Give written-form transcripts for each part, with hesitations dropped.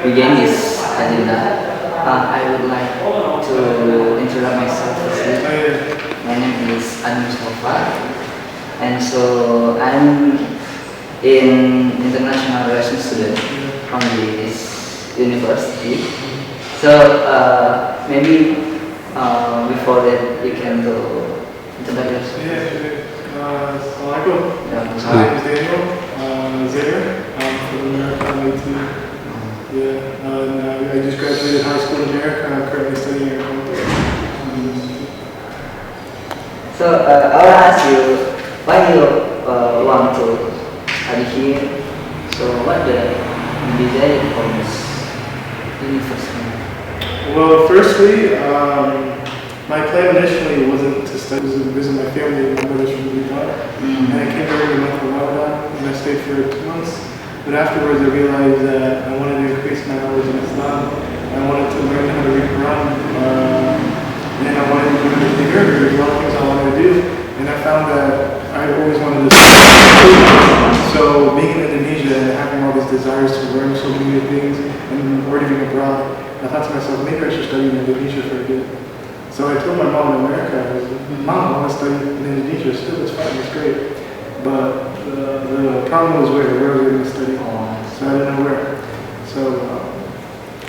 begin this agenda, I would like to introduce myself firstly. My name is Mustafa, and so I'm in international relations student from this university. So maybe before that you can introduce yourself. Assalamualaikum. Yeah, My name is Daniel Zaire. I'm from America. I'm 18. Yeah, and I just graduated high school in America. I'm currently studying at So I will ask you why you want to study here. So what the desire for this university? Well, firstly, my plan initially wasn't to study, it was to visit my family. My brother's from UNIDA, and I came during the month of Ramadan, and I stayed for 2 months. But afterwards, I realized that I wanted to increase my knowledge in Islam. I wanted to learn how to read Quran, and I wanted to learn everything earlier. There's a lot of things I wanted to do, and I found that I always wanted to study. So being in Indonesia and having all these desires to learn so many new things and already being abroad, I thought to myself, maybe I should study in Indonesia for a bit. So I told my mom in America, I was like, Mom, I want to study in Indonesia. Still, it's fine, it's great. But the problem was where was I going to study? So I didn't know where. So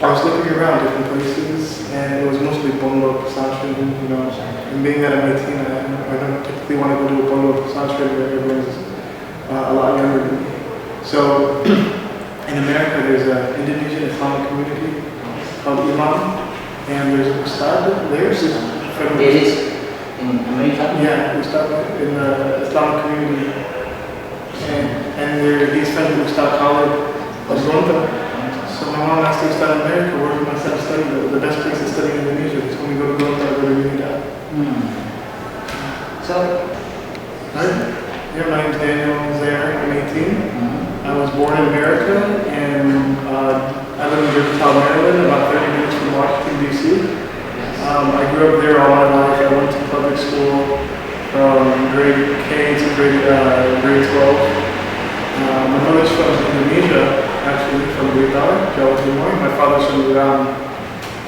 I was looking around different places, and it was mostly Pondok Pesantren, you know. And being that I'm 18, I don't typically want to go to a Pondok Pesantren where everyone's a lot younger than me. So in America, there's an Indonesian Islamic community called Imam, and there's Ustad. There's from In America? yeah, Ustad in the Islamic community, and these friends with Ustad Khalid of Ronda. So my mom asked Ustad in America, where can my son study? The best place to study in Indonesia. He told me go to Ronda or go to UNIDA. So, yeah, my name's Daniel Zaire. I'm 18. I was born in America, and I live in Georgetown, Maryland, about 30 minutes from Washington, D.C. I grew up there all my life. I went to public school from grade K to grade 12. My mother's from Indonesia, actually, from Jawabanya. My father's from Iran.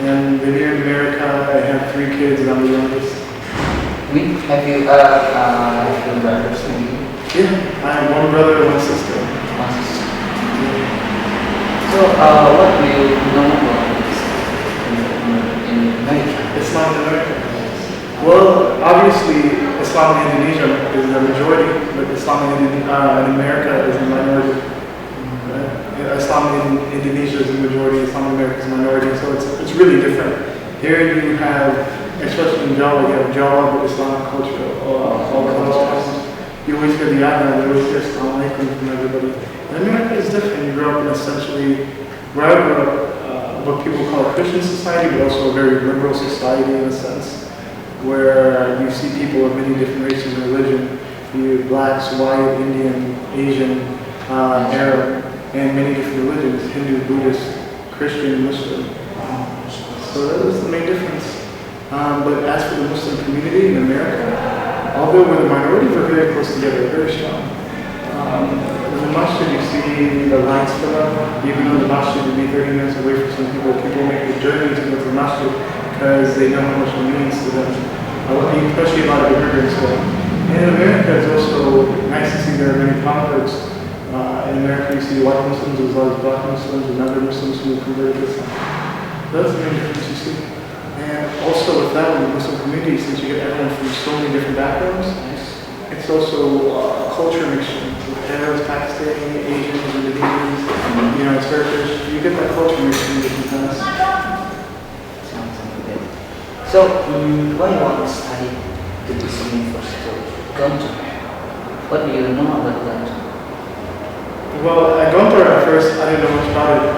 And then here in America, I have 3 kids, and I'm the youngest. have you brothers maybe? Yeah, I have 1 brother and 1 sister. So what do you know about this in America? Islam in America. Well, obviously, Islam in Indonesia is the majority, but Islam in America is the minority. Islam in Indonesia is the majority, Islam in America is the minority, so it's really different. Here you have, especially in Java, you have Java, but Islamic culture, all kinds. You always hear the adhan, you always hear Assalamu alaikum from everybody. In America it's different. You grow up in essentially, where I grew up, what people call a Christian society, but also a very liberal society in a sense, where you see people of many different races and religion. You have blacks, white, Indian, Asian, Arab, and many different religions, Hindu, Buddhist, Christian, Muslim. So that was the main difference. But as for the Muslim community in America, although we're the minority, we're very close together, very strong. In the masjid, you see the lights fill up. Even though the masjid would be 30 minutes away from some people, people make the journey to go to the masjid because they know how much it means to them, especially a lot of immigrants go. And in America, it's also nice to see there are many converts. In America, you see white Muslims as well as black Muslims and other Muslims who converted to Islam. That's the main difference you see. And also with that, in the Muslim community, since you get everyone from so many different backgrounds, it's also a culture mixture. Arabs, Pakistani, Asians, Indonesians, you know, Turkish. You get that culture mixture in different times. Sounds good. So, why you want to study to this university? Gontor. What do you know about Gontor? Well, at Gontor at first, I didn't know much about it.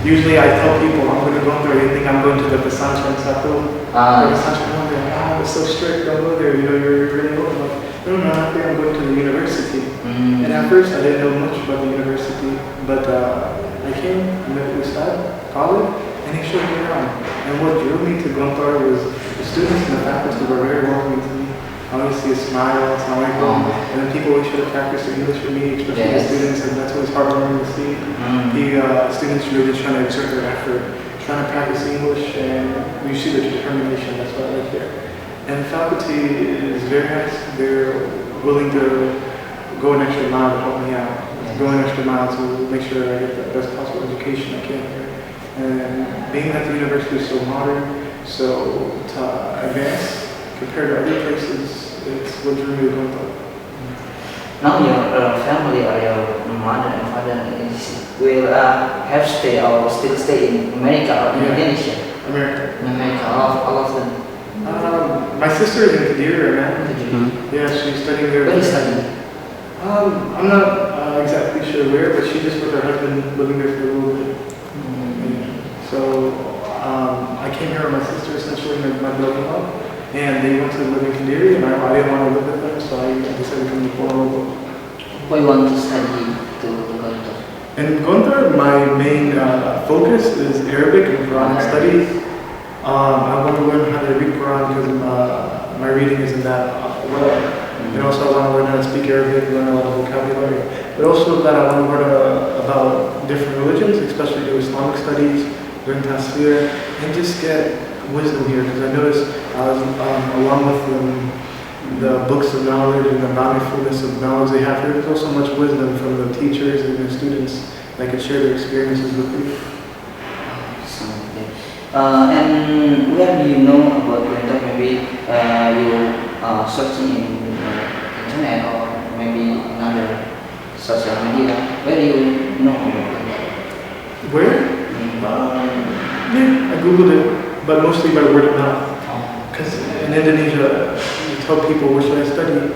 Usually I tell people I'm going to Gontor, they think I'm going to the Pesantren Satu. The Pesantren one, they're like, it's so strict, don't go there, you know, you're really old. No, I think I'm going to the university. And at first I didn't know much about the university, but I came, met Ustad Khalid, and he showed me around. And what drew me to Gontor was the students and the faculty were very welcoming to me. I always see a smile, assalamualaikum, and then people always try to practice their English with me, especially the students, and that's always heartwarming to see. The students really trying to exert their effort, trying to practice English, and you see the determination. That's what I like there. And the faculty is very nice. They're willing to go an extra mile to help me out, go an extra mile to make sure I get the best possible education I can here. And being that the university is so modern, so advanced compared to other places, it's what drew me to go through. Now your family or your mother and father will have stay or still stay in America or Indonesia? America. In America, all of them. My sister is in Kadira right now. Yeah, she's studying there. Where is studying? I'm not exactly sure where, but she just with her husband living there for a little bit. So I came here with my sister essentially in my building up, and they went to live in Kadiri, and I didn't want to live with them, so I decided to come to Kuala Lumpur. Why you want to study to Gontor? In Gontor, my main focus is Arabic and Quranic studies. I want to learn how to read Quran because my reading isn't that well. And also I want to learn how to speak Arabic, learn a lot of vocabulary. But also that I want to learn about different religions, especially do Islamic studies, learn tafsir, and just get wisdom here. Because I noticed along with the books of knowledge and the bountifulness of knowledge they have here, there's also much wisdom from the teachers and the students that can share their experiences with you. And where do you know about Gontor? Maybe you searching in internet or maybe another social media. Where do you know about Gontor? Where? Yeah, I googled it, but mostly by word of mouth. Because in Indonesia, you tell people, what should I study?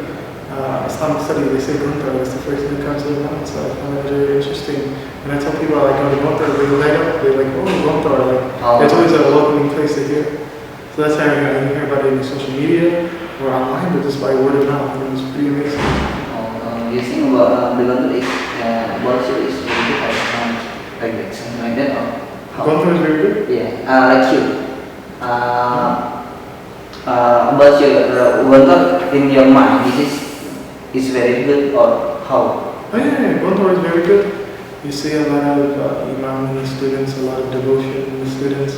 Islamic study, they say Gontor, that's the first thing that comes to their mind, so I found that very interesting. When I tell people I go to Gontor, they light up, they're like, oh, Gontor, it's always a welcoming place to hear. So that's how I hear about it in social media or online, but just by word of mouth, and it's pretty amazing. You think about the Gontor is about you is very good, like something like that, or how? Gontor is very good? Yeah, like you. About your Gontor in your mind, is very good or how? Oh yeah, Gontor is very good. You see a lot of imam in the students, a lot of devotion in the students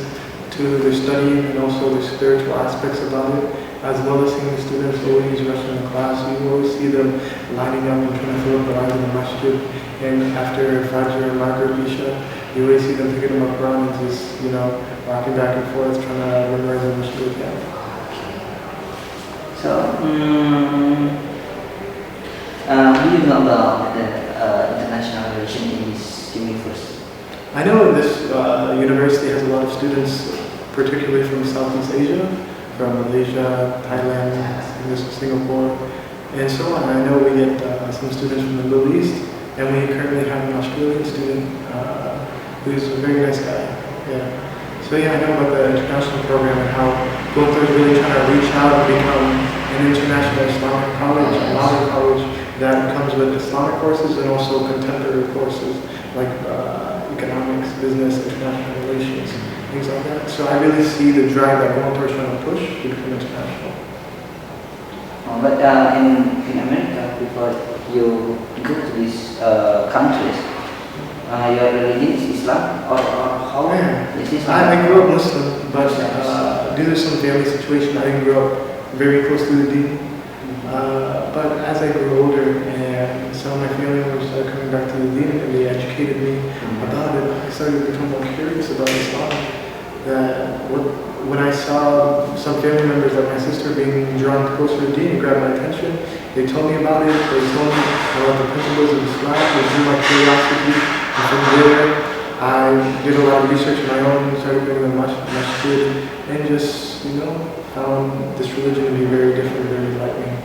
to their studying and also the spiritual aspects about it, as well as seeing the students always rushing the class. You always see them lining up and trying to fill up the lines in the masjid, and after Fajr, Maghrib, Isha, you always see them picking up Quran and just, rocking back and forth, trying to memorize as much as they can. So, do you know about the international relation in this university? I know this university has a lot of students, particularly from Southeast Asia, from Malaysia, Thailand, Singapore, and so on. I know we get some students from the Middle East, and we currently have an Australian student who's a very nice guy. Yeah. So yeah, I know about the international program and how Gontor is really trying to reach out and become an international Islamic college, a modern college that comes with Islamic courses and also contemporary courses like economics, business, international relations, things like that. So I really see the drive that Gontor is trying to push to become international. But in America, before you go to these countries, your religion is Islam or how? Is Islam? I grew up Muslim, but due to some family situation, I didn't grow up very close to the deen. But as I grew older and some of my family members started coming back to the deen and they educated me about it, I started to become more curious about Islam. When I saw some family members like my sister being drawn closer to deen, it grabbed my attention. They told me about it, they told me about the principles of Islam, they drew my curiosity, and from there I did a lot of research on my own, started going to the masjid, and just, found this religion to be very different, very enlightening.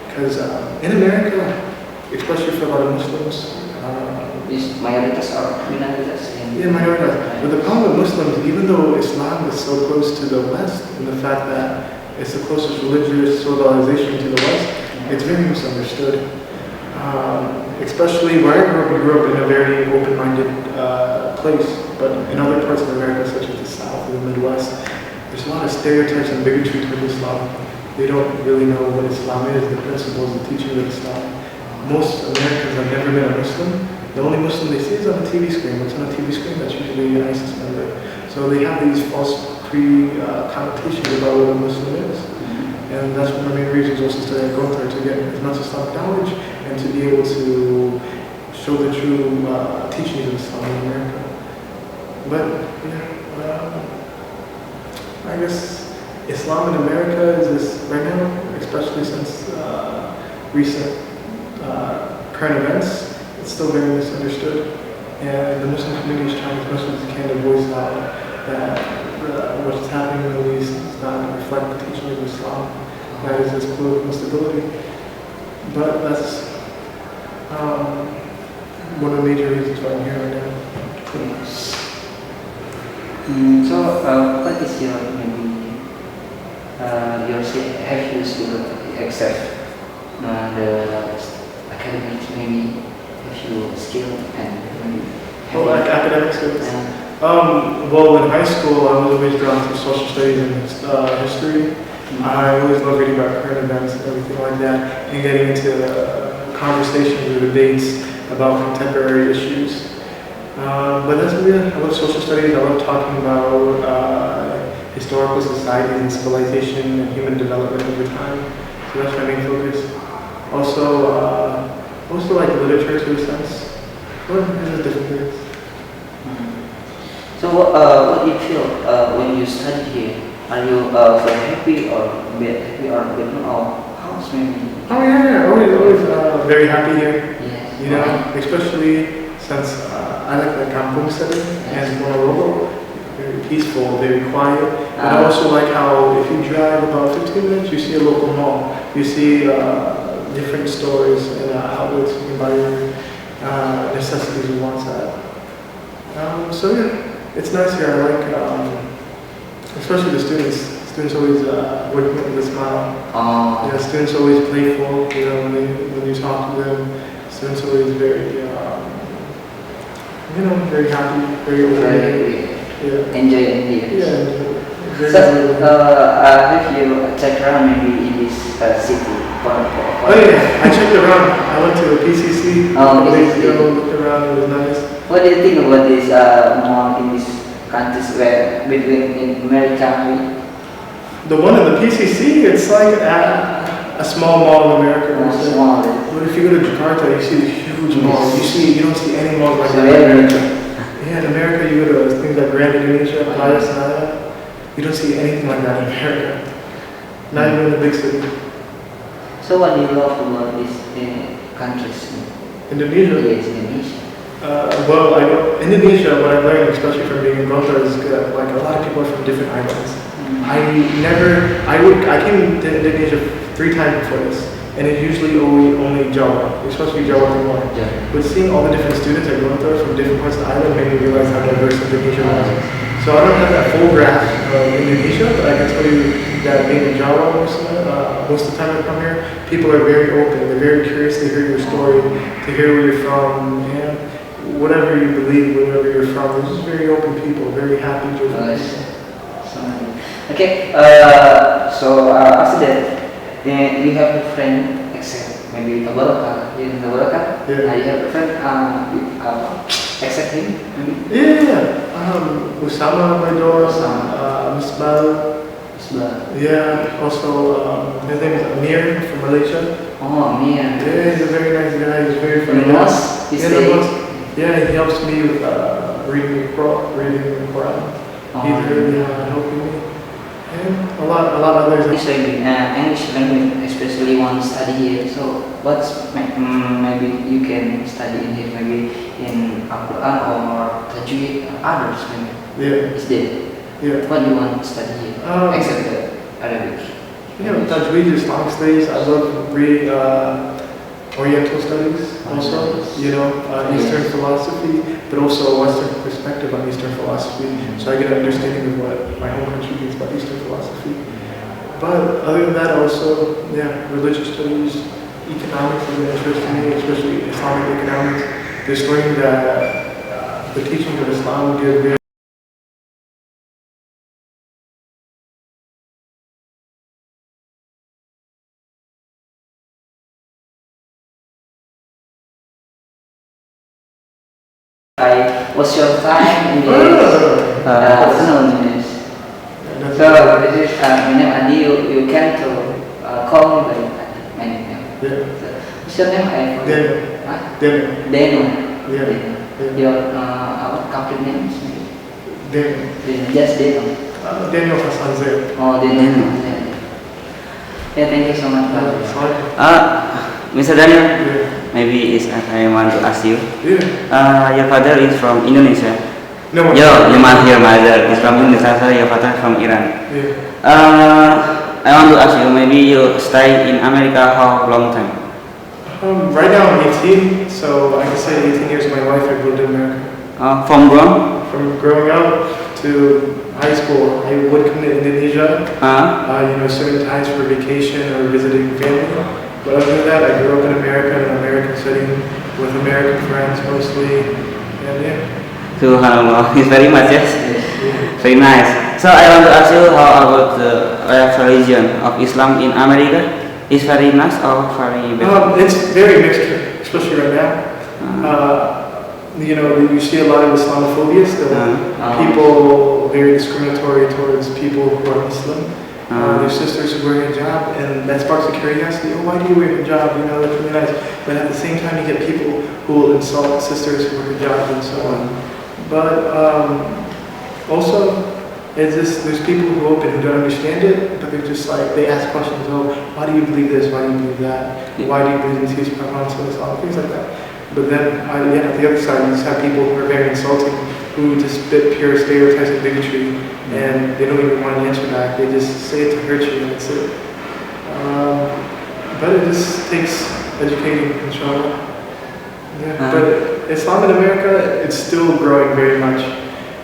Because in America, especially for a lot of Muslims, is minoritas or minoritas? Yeah, minoritas. But the problem with Muslims, even though Islam is so close to the West, and the fact that it's the closest religious civilization to the West, it's very misunderstood. Especially where I grew up in a very open-minded place, but in other parts of America, such as the South or the Midwest, there's a lot of stereotypes and bigotry towards Islam. they don't really know what Islam is, the principles, the teachings of Islam. Most Americans have never been a Muslim. The only Muslim they see is on the TV screen. What's on a TV screen? That's usually an ISIS member. So they have these false connotations about what a Muslim is. And that's one of the main reasons also studying Qatar, to get as much Islamic knowledge and to be able to show the true teachings of Islam in America. But yeah, I guess Islam in America is this right now, especially since recent current events, it's still very misunderstood. And the Muslim community is trying as much as they can to voice out that what's happening in the Middle East does not reflect the teaching of Islam. That is its political instability. But that's one of the major reasons why I'm here right now. So, what is your maybe have you still accept the academics, maybe have you skill and maybe Like academic skills? Well, in high school, I was always drawn to social studies and history. I always loved reading about current events and everything like that, and getting into conversations or debates about contemporary issues. But that's what I love social studies. I love talking about historical societies and civilization and human development over time. So that's my main focus. Also like literature to a sense. But there's different things. So, what do you feel when you study here? Are you feel happy or happy or bad or how's maybe? Oh yeah, always very happy here. Yes. You know, especially since I like the kampung setting and Monorogo, very peaceful, very quiet. But I also like how if you drive about 15 minutes, you see a local mall. You see different stores and outlets you can buy your necessities and wants at. So yeah, it's nice here. I like, especially the students. Students always work with a smile. Yeah, students always playful. You know, when you talk to them, students always very, very happy, very open. Yeah. Enjoy India. Yeah. So, have you checked around maybe in this city? Oh yeah, I checked around. I went to a PCC. Looked around. It was nice. What do you think about this mall in these countries where between in America? The one in the PCC, it's like a small mall in America. Small. But if you go to Jakarta, you see the huge malls. You don't see any malls like So that in America. Yeah, in America you go to things like Grand Indonesia, Playa Senada. You don't see anything like that in America. Not even in the big city. So what do you love about these countries? Indonesia? Yes, Indonesia. Indonesia, what I've learned, especially from being in Qatar, is like a lot of people are from different islands. I came to Indonesia 3 times before this, and it's usually only Jawa. It's supposed to be Jawa and more. Yeah. But seeing all the different students at Qatar from different parts of the island made me realize how diverse Indonesia was. So I don't have that full grasp of Indonesia, but I can tell you that being in Jawa most of the time I come here, people are very open. They're very curious to hear your story, to hear where you're from, and whatever you believe, wherever you're from. They're just very open people, very happy, joyful people. Okay, so after that, you have a friend, except maybe Tabaraka. In Tabaraka, Yeah. You have a friend, except him, maybe? Yeah. Usama, my door, Misbah. Yeah, also his name is Amir from Malaysia. Oh, Amir. Yeah, he's a very nice guy. He's very funny. Yeah, he helps me with reading the Quran. He's really helping me. And a lot of others. English language, especially one study here. So, what's maybe you can study in here, maybe in Al-Quran or Tajweed or others, maybe. Yeah. Is there? Yeah. What do you want to study here, except the Arabic? Yeah, Tajweed, Islamic studies. I love reading Oriental studies also, Eastern philosophy, but also a Western perspective on Eastern philosophy. So I get an understanding of what my home country thinks about Eastern philosophy. But other than that, also, religious studies, economics is an interest to me, especially Islamic economics. There's learning that the teachings of Islam give very Like, what's your time in No, no, no, this no, no. afternoon? Yes. So this is my name Adi. You can to call me by my name. Yeah. So, what's your name? I forgot. Daniel. Huh? Daniel. Daniel. Yeah. Daniel. Yeah. Your our complete name is Daniel. Daniel. Just Daniel. Daniel Hassan Zaid. Oh, Daniel. Yeah, thank you so much. Sorry. Mr. Daniel, Yeah. maybe I want to ask you. Yeah. Your father is from Indonesia. No. Your mother is from Indonesia. Your father from Iran. Yeah. I want to ask you. Maybe you stay in America how long time? Right now I'm 18, so I can say 18 years of my life I've lived in America. From grown? From growing up to high school, I would come to Indonesia, certain times for vacation or visiting family. But other than that, I grew up in America in an American setting with American friends mostly, and yeah. Subhanallah, it's very much, yes. Very nice. So I want to ask you how about the religion of Islam in America? Is very nice or very bad? It's very mixed, especially right now. You see a lot of Islamophobia still. People very discriminatory towards people who are Muslim. Their sisters who wear hijab, and that sparks a curiosity. Oh, why do you wear hijab? That's really nice. But at the same time, you get people who will insult sisters who wear hijab and so on. But also, there's people who open who don't understand it, but they're just like, they ask questions. Oh, why do you believe this? Why do you believe that? Why do you believe in Jesus, things like that. But then, at the other side, you just have people who are very insulting, who just spit pure stereotypes and bigotry, and they don't even want to answer back. They just say it to hurt you, and that's it. But it just takes educating, inshallah. Yeah. But Islam in America, it's still growing very much.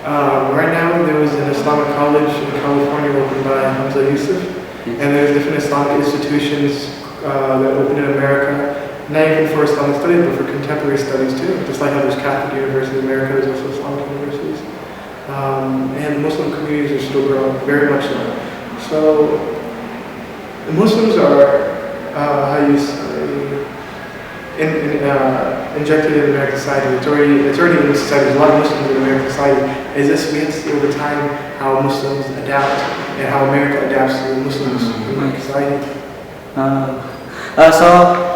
Right now, there was an Islamic college in California opened by Hamza Yusuf, and there's different Islamic institutions that open in America. Not even for Islamic studies, but for contemporary studies too. Just like how there's Catholic University in America, there's also Islamic universities. And Muslim communities are still growing, very much so. So, the Muslims are, injected in American society. It's already in the society. There's a lot of Muslims in American society. It's just we have to see over time how Muslims adapt and how America adapts to the Muslims in American society. So,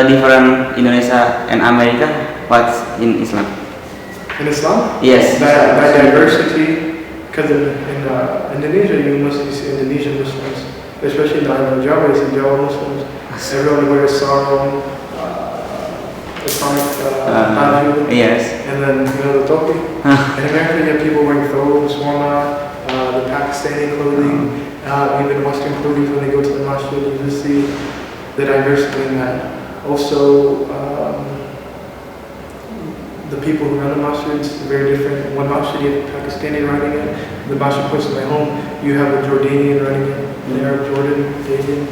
different Indonesia and America. What's in Islam? In Islam? Yes. By diversity, because in Indonesia, you mostly see Indonesian Muslims, especially in the island of Java, you see Java Muslims. Everyone wears sarong, Islamic baju, Yes. and then the topi. In America, you have people wearing thobes, warma, the Pakistani clothing, even Western clothing when they go to the masjid. You just see the diversity in that. Also, the people who run the masjids are very different. One masjid you have a Pakistani running it. The masjid close to my home, you have a Jordanian running it. An Arab Jordan, Canadian.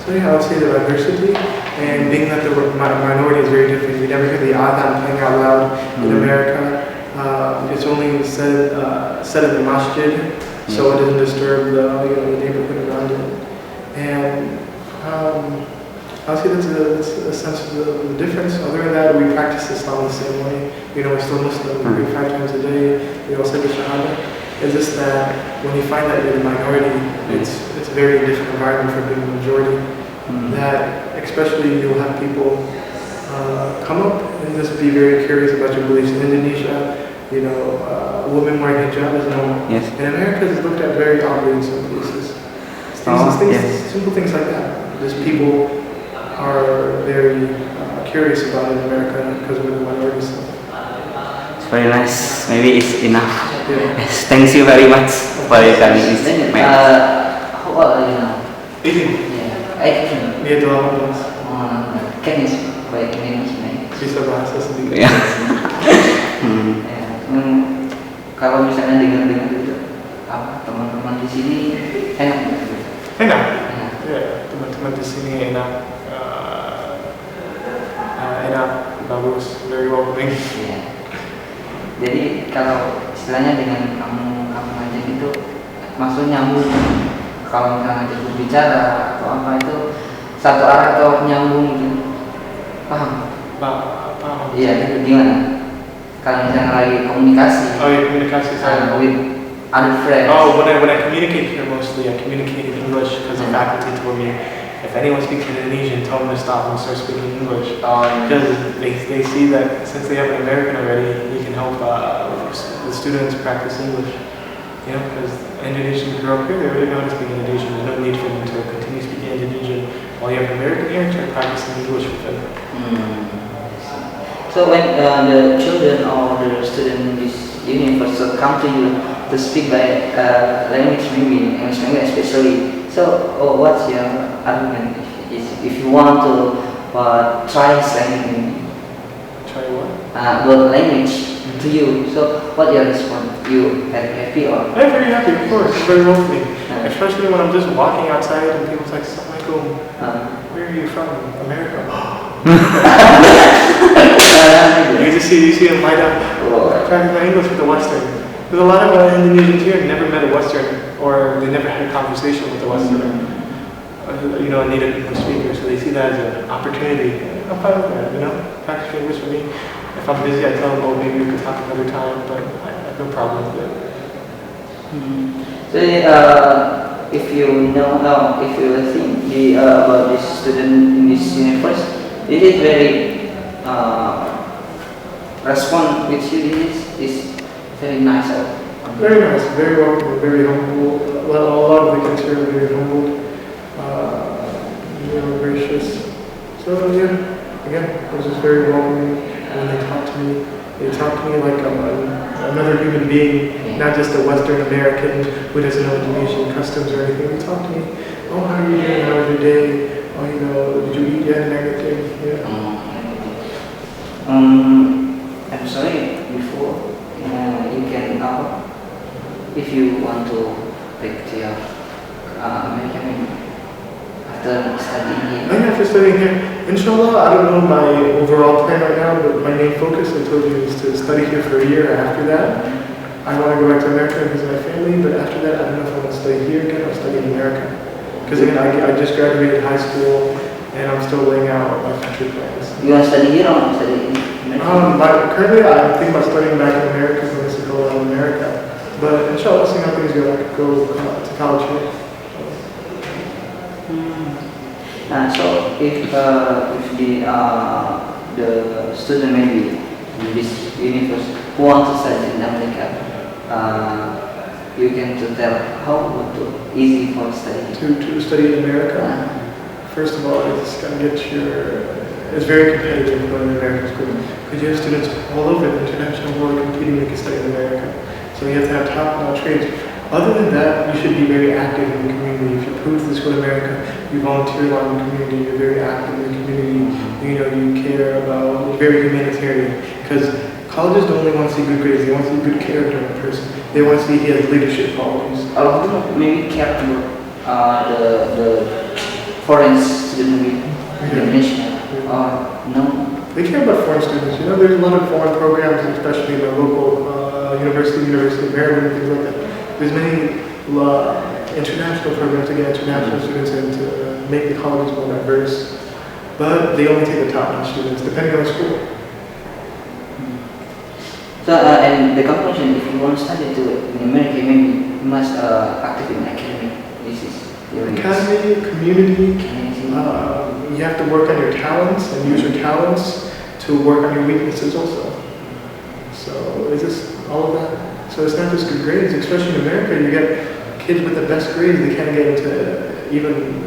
So yeah, I would say the diversity, and being that the minority is very different. We never hear the adhan playing out loud in America. It's only said in the masjid, so it doesn't disturb the neighborhood around it. And I would say that's a sense of the difference. Other than that, we practice Islam the same way. We're still Muslim. We pray 5 times a day. We all say the Shahada. It's just that when you find that you're the minority, it's a very different environment from being the majority. That especially you'll have people come up and just be very curious about your beliefs. In Indonesia, a woman wearing hijab is normal. Yes. In America, it's looked at very oddly in some places. Simple things like that. Just people are very curious about it in America because we're the minority. So. It's very nice. Maybe it's enough. Yeah. Yes, thank you very much for your time. How old are you now? 18. Yeah, 18. Dia 18. Kan is baik Indonesia. Bisa bahasa sedikit. Ya. Kalau misalnya dengar-dengar itu teman-teman di sini enak gitu. Enak. Ya, teman-teman di sini enak. Enak, bagus, very welcoming. Iya. Jadi kalau istilahnya dengan kamu ngajak itu maksudnya nyambung. Kalau misalnya ngajak berbicara atau apa itu satu arah atau nyambung gitu. Paham? Paham. Iya, gimana? Kalau misalnya lagi komunikasi Oh, yeah, komunikasi saya. with other friends. Oh, when I communicate here mostly, I communicate in English because the faculty told me if anyone speaks Indonesian, tell them to stop and start speaking English. Because they see that since they have an American already, he can help the students practice English. You know, because Indonesians grow up here, they already know how to speak Indonesian. There's no need for them to continue speaking Indonesian. While you have an American here, try practicing English with them. So when the children or the student in this university come to you to speak by language, maybe English language especially, so what's your argument if you want to try this language? Try what? Well, language to you. So what your response? You happy or? I'm very happy, of course. It's very well for me. Especially when I'm just walking outside and people's like, Assalamualaikum. Where are you from? America. You see them light up. Practice my English with the Western. There's a lot of Indonesians here who never met a Western, or they never had a conversation with a Westerner. You know, a native English speaker, so they see that as an opportunity. I'm fine with that, you know? Practice English for me. If I'm busy, I tell them, oh, maybe we could talk another time, but I have no problem with it. So if you know, if you think about this student in this university, it is very respond with you. Is very nice. Very nice, very welcome, very humble. A lot of the kids here are very humble, gracious. So yeah, again, it was just very welcoming when they talk to me. They talk to me like I'm another human being, not just a Western American who doesn't know Indonesian customs or anything. They talk to me, oh, how are you doing? How was your day? Oh, you know, did you eat yet and everything? Yeah. I'm sorry, before you can if you want to back to your American after studying here. I'm after studying here. Inshallah, I don't know my overall plan right now, but my main focus, I told you, is to study here for a year. After that, I want to go back to America and visit my family, but after that, I don't know if I want to study here again or study in America. Because again, I just graduated high school, and I'm still laying out my future plans. You want to study here or study in America? Currently, I'm thinking about studying back in America, so I'm going to go out in America. But inshallah, see how things go. I could go to college here. So if the student maybe in this university who want to study in America, you can tell how easy for studying to study in America. First of all, it's got to get it's very competitive going to American school because you have students all over the international world competing to study in America. So you have to have top-notch grades. Other than that, you should be very active in the community. If you prove to school in America, you volunteer a lot in the community, you're very active in the community, you care about, you're very humanitarian. Because colleges don't only want to see good grades, they want to see good character in a person. They want to see he has leadership qualities. Maybe care about the foreign student with Indonesia or no? They care about foreign students. There's a lot of foreign programs, especially in the local University of Maryland, things like that. There's many international programs to get international students in to make the colleges more diverse. But they only take the top-notch students, depending on the school. So, and the conclusion, if you want to study in America, maybe you must active in academic. This is your academy, community. You have to work on your talents and use your talents to work on your weaknesses also. So it's just all of that. So it's not just good grades, especially in America. You get kids with the best grades, they can't get into even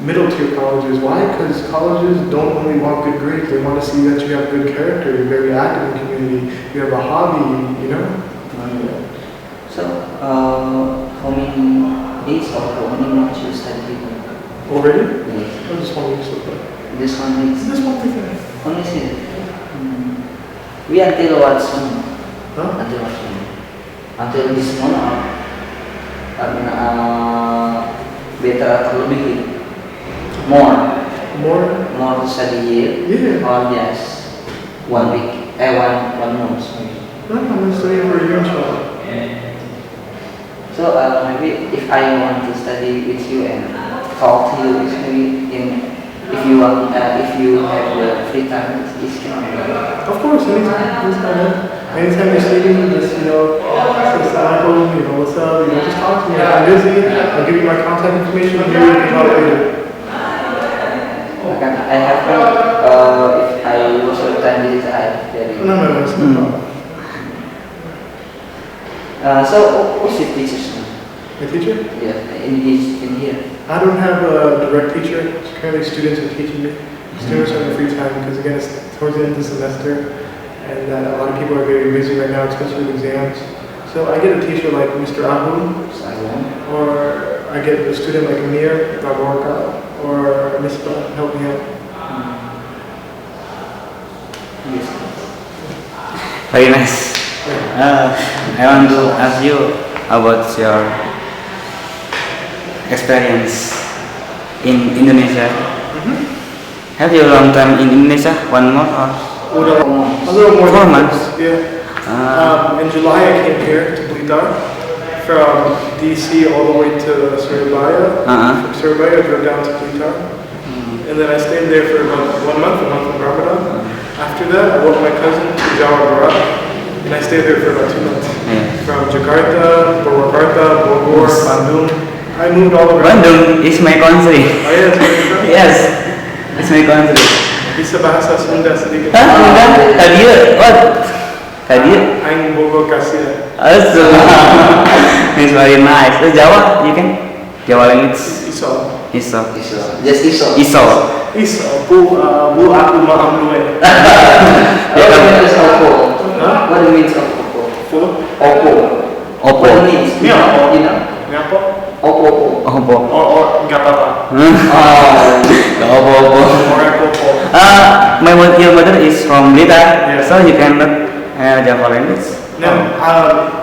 middle tier colleges. Why? Because colleges don't only want good grades, they want to see that you have good character, you're very active in the community, you have a hobby, So, how many days or how many months you study here? Already? Yes. Oh, just 1 week so far. This 1 week? This 1 week. Only see. We until what soon? Huh? Until what soon? Until this month better atau lebih more to study here? Yeah. Or just 1 week? One month maybe. No, I'm going to study for a year inshallah. So maybe if I want to study with you and talk to you, maybe in if you want, if you have the free time, it's can. Of course, anytime you're sleeping, just, say assalamualaikum, what's up, just talk to me. If I'm busy, I'll give you my contact information, and maybe we can talk later. I have if I was a time visit, I very. No, it's no problem. So what's your teacher's name? My teacher? Yeah, in here. I don't have a direct teacher. Currently, students are teaching me. Students are in the free time because, again, it's towards the end of the semester, and a lot of people are very busy right now, especially with exams. So I get a teacher like Mr. Abu, or I get a student like Amir, Baborka, or Misbah help me out. Very nice. I want to ask you about your experience in Indonesia. Have you long time in Indonesia? 1 month or? A little more 4 than months. Yeah. In July I came here to Blitar from DC all the way to Surabaya. From Surabaya I drove down to Blitar. And then I stayed there for about 1 month, a month of Ramadan. After that, I went with my cousin to Jawabanya, and I stayed there for about 2 months. From Jakarta, Purwakarta, Bogor, Bandung. I moved all around. Bandung is my country. Oh yeah, it's very good. Yes, it's my country. Bisa bahasa Sunda sedikit. Enggak, Kadia, what? Kadia? Aing Bogor Kasia. Also, it's very nice. Jawa, you can? Jawa language? Iso. Iso. Just iso. Iso. Iso. Bu aku maham luwe. What means Oppo? What means Oppo? Oppo. Oppo. What means? Ini apa? You know? Ini apa? Oppo. Oppo. Nggak apa-apa. Oppo. Orang Oppo. Your mother is from Blitar, Yeah. so you can learn Java language. No,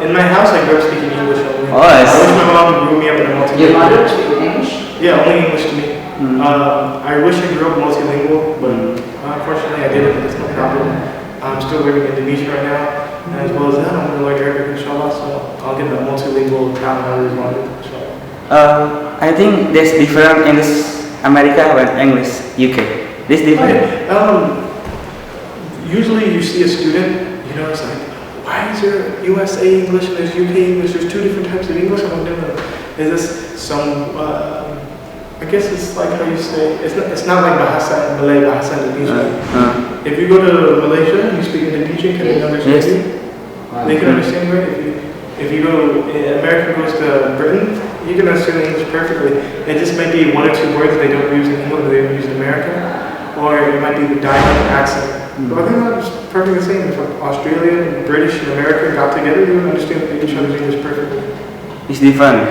in my house I grew up speaking English only. Oh, I I see. wish my mom grew me up in a multilingual. Your mother speak English? Yeah, only English to me. I wish I grew up multilingual, but unfortunately I didn't. That's no problem. I'm still learning Indonesian right now, and as well as that, I'm going to learn Arabic, inshallah. So I'll get that multilingual talent I always wanted, inshallah. I think there's different English America and English UK. This different. Usually you see a student, it's like, why is there USA English and there's UK English? There's 2 different types of English. I'm like, no. Is this some? I guess it's like how you say. It's not like bahasa Malay, bahasa Indonesia. If you go to Malaysia and you speak Indonesian, can they understand you? They can understand, right? If you go, America goes to Britain, you can understand English perfectly. It just might be 1 or 2 words they don't use in England, they don't use in America, or it might be the dialect accent. But I think that's perfectly the same. If Australia, British, and American got together, you would understand each other's English perfectly. It's different.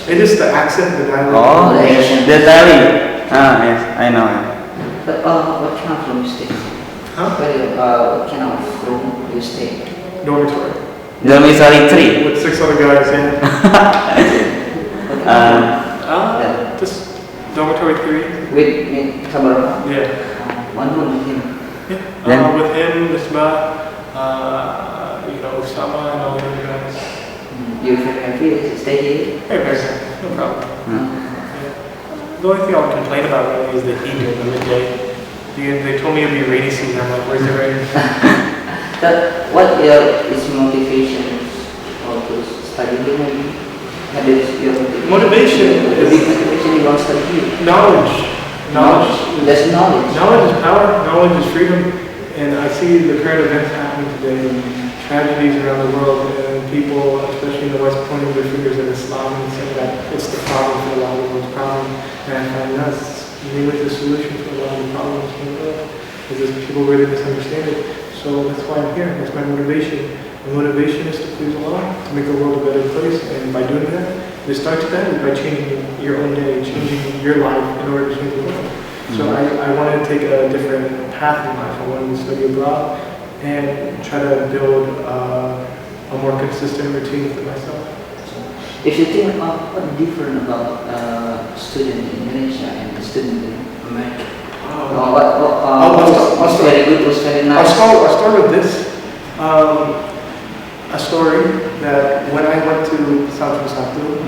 It's just the accent, the dialect. Oh, yes. The dialect. Yes, I know. But what kind of room you stay? Huh? What kind of room you stay? Dormitory. Dormitory 3. With 6 other guys, yeah. Just dormitory 3. With Sabar? Yeah. One room with him. Yeah. With him, Misbah, Osama, and all the other guys. You feel happy to stay here? Hey, very good. No problem. The only thing I would complain about really is the heat during the midday. They told me it'd be rainy season. I'm like, where's the rain? What is motivation for to study here maybe? What is your Motivation The is big motivation you want to study here? knowledge. There's knowledge. Knowledge is power. Knowledge is freedom. And I see the current events happening today, and tragedies around the world, and people, especially in the West, pointing their fingers at Islam and saying that it's the problem for a lot of the world's problem. And I find that's really the solution to a lot of the problems in the world. Is that people really misunderstand it. So that's why I'm here. That's my motivation. The motivation is to please Allah, to make the world a better place. And by doing that, the start to that is by changing your own day, changing your life in order to change the world. So I wanted to take a different path in life. I wanted to study abroad and try to build a more consistent routine for myself. If you think about what different about student in Indonesia and student in America, what's very good, what's very nice? I'll start with this. A story that when I went to South Satu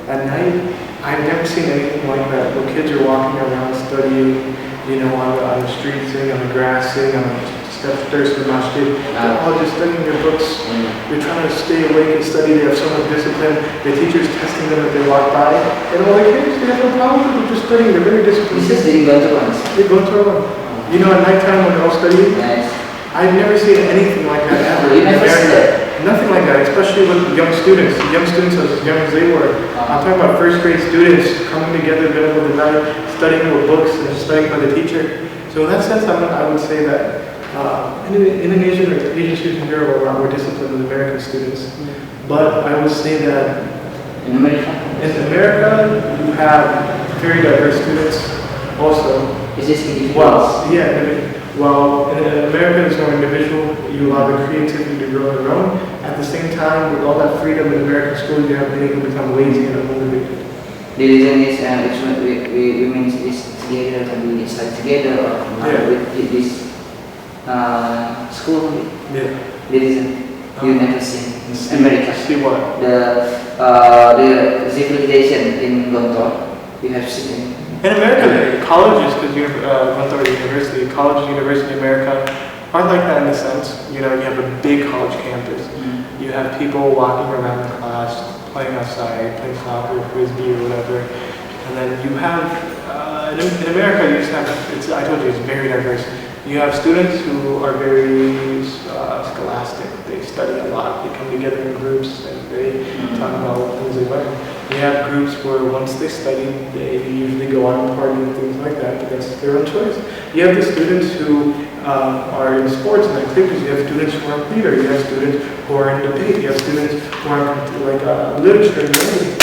at night, I've never seen anything like that. Where kids are walking around studying on the street, sitting on the grass, sitting on the stairs of the masjid. They're all just studying their books. They're trying to stay awake and study. They have so much discipline. The teacher's testing them if they walk by. And all the kids, they have no problem. They're just studying. They're very disciplined. This is the Indonesia. They go to our at nighttime when they're all studying, Nice. I've never seen anything like that ever. You never see that? Nothing like that, especially with young students as young as they were. I'm talking about first grade students coming together in the middle of the night, studying their books and studying by the teacher. So in that sense, I would say that Indonesian or Asian students in Europe are a lot more disciplined than American students. But I would say that In America? you have very diverse students also. Is this individuals? While in America it's more individual, you allow the creativity to grow on their own. At the same time, with all that freedom in American schools, you have many who become lazy and unmotivated. The reason is we mean this together, and we study together with this school. Yeah. The reason you never see in America. See what? The civilization in Gontor, you have seen. In America, colleges, because you have University, college and university in America aren't like that in a sense. You have a big college campus. You have people walking around the class, playing outside, playing soccer, frisbee, or whatever. And then you have, in America, you just have, I told you, it's very diverse. You have students who are very scholastic. They study a lot. They come together in groups and they talk about things they learn. You have groups where once they study, they usually go out and party and things like that, but that's their own choice. You have the students who are in sports and activities. You have students who are in theater. You have students who are in debate. You have students who are in literature and writing.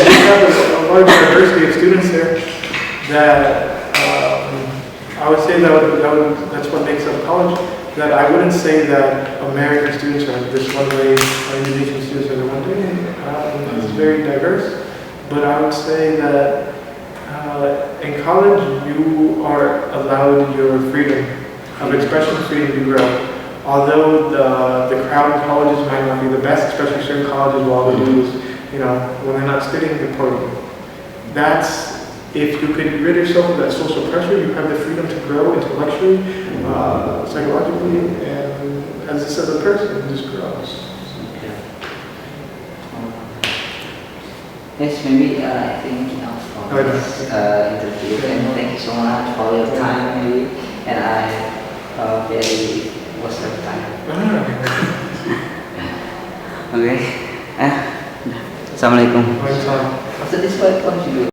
You have a large diversity of students there that I would say that's what makes up college. That I wouldn't say that American students are this one way or Indonesian students are the one way. It's very diverse. But I would say that in college you are allowed your freedom of expression, freedom to grow. Although the crowd in colleges might not be the best, especially certain colleges where all they do is, when they're not studying, they're partying. That's, if you could rid yourself of that social pressure, you have the freedom to grow intellectually, psychologically, and as a person, it just grows. Yes, maybe I think enough for this interview, and thank you so much for your time, maybe, and I very was your time. Okay. Assalamualaikum. After this, what you do?